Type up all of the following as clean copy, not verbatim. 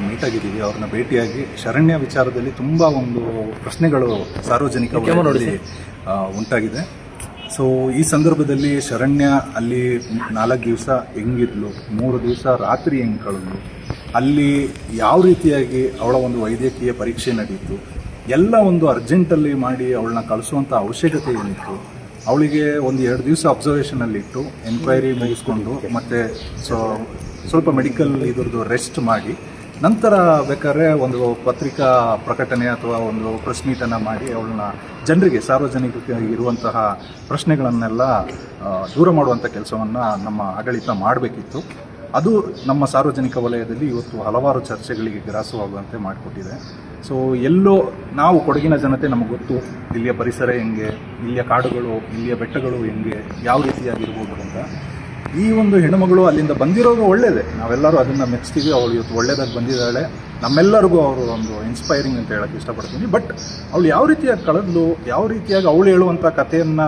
Meet ಆಗಿದ್ದೀವಿ. ಅವ್ರನ್ನ ಭೇಟಿಯಾಗಿ ಶರಣ್ಯ ವಿಚಾರದಲ್ಲಿ ತುಂಬ ಒಂದು ಪ್ರಶ್ನೆಗಳು ಸಾರ್ವಜನಿಕ ವಲಯದಲ್ಲಿ ಉಂಟಾಗಿದೆ. ಸೊ ಈ ಸಂದರ್ಭದಲ್ಲಿ ಶರಣ್ಯ ಅಲ್ಲಿ 4 ದಿವಸ ಹೆಂಗಿದ್ಲು, 3 ದಿವಸ ರಾತ್ರಿ ಹೆಂಗೆ ಕಳೆದ್ಲು, ಅಲ್ಲಿ ಯಾವ ರೀತಿಯಾಗಿ ಅವಳ ಒಂದು ವೈದ್ಯಕೀಯ ಪರೀಕ್ಷೆ ನಡೀತು, ಎಲ್ಲ ಒಂದು ಅರ್ಜೆಂಟಲ್ಲಿ ಮಾಡಿ ಅವಳನ್ನ ಕಳಿಸುವಂಥ ಅವಶ್ಯಕತೆ ಏನಿತ್ತು, ಅವಳಿಗೆ ಒಂದು 2 ದಿವಸ ಅಬ್ಸರ್ವೇಷನಲ್ಲಿಟ್ಟು ಎನ್ಕ್ವೈರಿ ಮುಗಿಸ್ಕೊಂಡು ಮತ್ತು ಸ್ವಲ್ಪ ಮೆಡಿಕಲ್ ಇದ್ರದ್ದು ರೆಸ್ಟ್ ಮಾಡಿ ನಂತರ ಬೇಕಾದ್ರೆ ಒಂದು ಪತ್ರಿಕಾ ಪ್ರಕಟಣೆ ಅಥವಾ ಒಂದು ಪ್ರೆಸ್ ಮೀಟನ್ನು ಮಾಡಿ ಅವಳನ್ನ ಜನರಿಗೆ ಸಾರ್ವಜನಿಕರಿಗೆ ಇರುವಂತಹ ಪ್ರಶ್ನೆಗಳನ್ನೆಲ್ಲ ದೂರ ಮಾಡುವಂಥ ಕೆಲಸವನ್ನು ನಮ್ಮ ಆಡಳಿತ ಮಾಡಬೇಕಿತ್ತು. ಅದು ನಮ್ಮ ಸಾರ್ವಜನಿಕ ವಲಯದಲ್ಲಿ ಇವತ್ತು ಹಲವಾರು ಚರ್ಚೆಗಳಿಗೆ ಗ್ರಾಸವಾಗುವಂತೆ ಮಾಡಿಕೊಟ್ಟಿದೆ. ಸೊ ಎಲ್ಲೋ ನಾವು ಕೊಡಗಿನ ಜನತೆ ನಮಗೆ ಗೊತ್ತು, ಇಲ್ಲಿಯ ಪರಿಸರ ಹೆಂಗೆ, ಇಲ್ಲಿಯ ಕಾಡುಗಳು, ಇಲ್ಲಿಯ ಬೆಟ್ಟಗಳು ಹೆಂಗೆ, ಯಾವ ರೀತಿಯಾಗಿರ್ಬೋದು ಅಂತ. ಈ ಒಂದು ಹೆಣ್ಣುಮಗಳು ಅಲ್ಲಿಂದ ಬಂದಿರೋದು ಒಳ್ಳೆಯದೇ, ನಾವೆಲ್ಲರೂ ಅದನ್ನು ಮೆಚ್ತೀವಿ. ಅವಳು ಇವತ್ತು ಒಳ್ಳೆಯದಾಗಿ ಬಂದಿದ್ದಾಳೆ, ನಮ್ಮೆಲ್ಲರಿಗೂ ಅವರು ಒಂದು ಇನ್ಸ್ಪೈರಿಂಗ್ ಅಂತ ಹೇಳೋಕ್ಕೆ ಇಷ್ಟಪಡ್ತೀನಿ. ಬಟ್ ಅವಳು ಯಾವ ರೀತಿಯಾಗಿ ಕಳೆದ್ಲು, ಯಾವ ರೀತಿಯಾಗಿ ಅವಳು ಹೇಳುವಂಥ ಕಥೆಯನ್ನು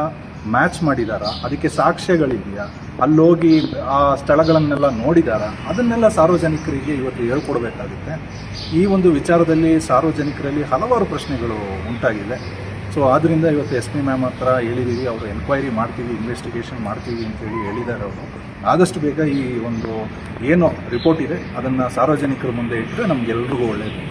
ಮ್ಯಾಚ್ ಮಾಡಿದಾರ, ಅದಕ್ಕೆ ಸಾಕ್ಷ್ಯಗಳಿದೆಯಾ, ಅಲ್ಲೋಗಿ ಆ ಸ್ಥಳಗಳನ್ನೆಲ್ಲ ನೋಡಿದಾರ, ಅದನ್ನೆಲ್ಲ ಸಾರ್ವಜನಿಕರಿಗೆ ಇವತ್ತು ಹೇಳ್ಕೊಡ್ಬೇಕಾಗುತ್ತೆ. ಈ ಒಂದು ವಿಚಾರದಲ್ಲಿ ಸಾರ್ವಜನಿಕರಲ್ಲಿ ಹಲವಾರು ಪ್ರಶ್ನೆಗಳು ಉಂಟಾಗಿದೆ. ಸೊ ಆದ್ದರಿಂದ ಇವತ್ತು SP ಮ್ಯಾಮ್ ಹತ್ರ ಹೇಳಿದ್ದೀವಿ, ಅವರು ಎನ್ಕ್ವೈರಿ ಮಾಡ್ತೀವಿ, ಇನ್ವೆಸ್ಟಿಗೇಷನ್ ಮಾಡ್ತೀವಿ ಅಂತೇಳಿ ಹೇಳಿದ್ದಾರೆ. ಅವರು ಆದಷ್ಟು ಬೇಗ ಈ ಒಂದು ಏನು ರಿಪೋರ್ಟ್ ಇದೆ ಅದನ್ನು ಸಾರ್ವಜನಿಕರ ಮುಂದೆ ಇಟ್ಟರೆ ನಮಗೆಲ್ರಿಗೂ ಒಳ್ಳೆಯದು.